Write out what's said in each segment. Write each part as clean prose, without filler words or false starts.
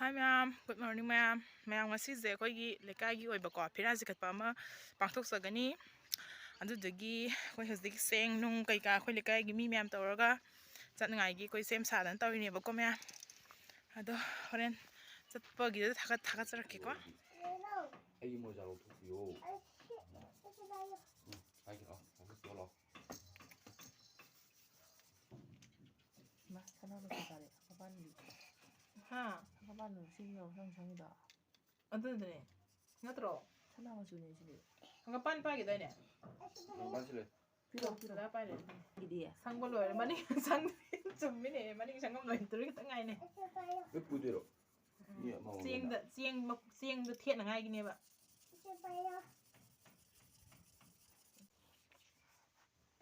Hi ma'am, good morning ma'am. Ma'am ngasi je khoi gi lekai gi oiba ko phiran sikatpa ama pangthok sagani adudagi khoi hojik seng nung kai ka khoi lekai gi mi ma'am tawraga chatngai gi khoi sem sadan tawrine ba ko ma'am ado horen chatpa gi thaga charakki ko ai mo jalo thuyo ai ki ko lo ma sana lo tare kapan ni ha kapan lo sing yo sang da adudne ngatro sana ma june june ngapan pa gi dai ne basile piro da pa le idea sang bo loi mani sang chummi ne mani sangam loi turi ta ngai ne 왜 부대로 예 뭐 sieng da thiet ngai gi ne ba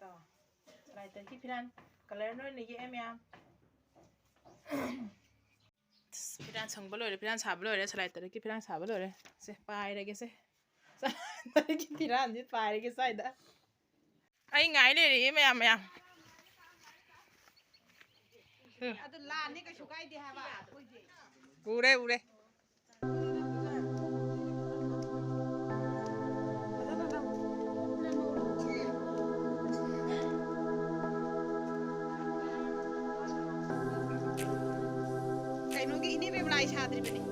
to lại tên ki phiran color noi ni gi em ya phiran sang bo loi phiran sa bo loi sai tên ki phiran sa bo loi se pai re ge se sai ki phiran ji pai re ge sai da ai ngai le ri em ya ಅದು ಲಾನೆ ka sukai di haba ure kai no gi ini me mulai sadri bani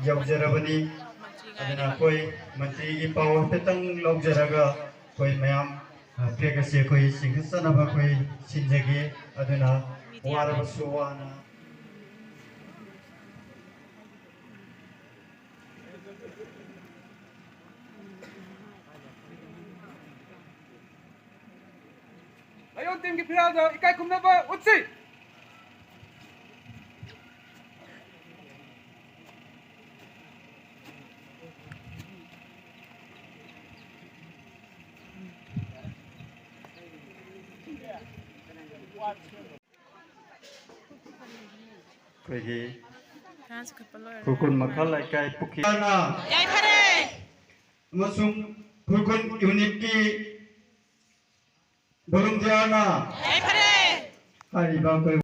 यौजरबनी अदना कोई मंत्री की power पे तंग लोग जरगा कोई ma'am प्रेग से कोई सिंहसन अब कोई सिंजगे अदना वारब सुवाना ayo tim ki phira ikai kumna ba utsi कोई की phiran sa kapalo कुकुन मखल लाइकाई पुखी ना yai phare मसुम कुकुन यूनिट की volunteer ना yai phare हरिबा कोई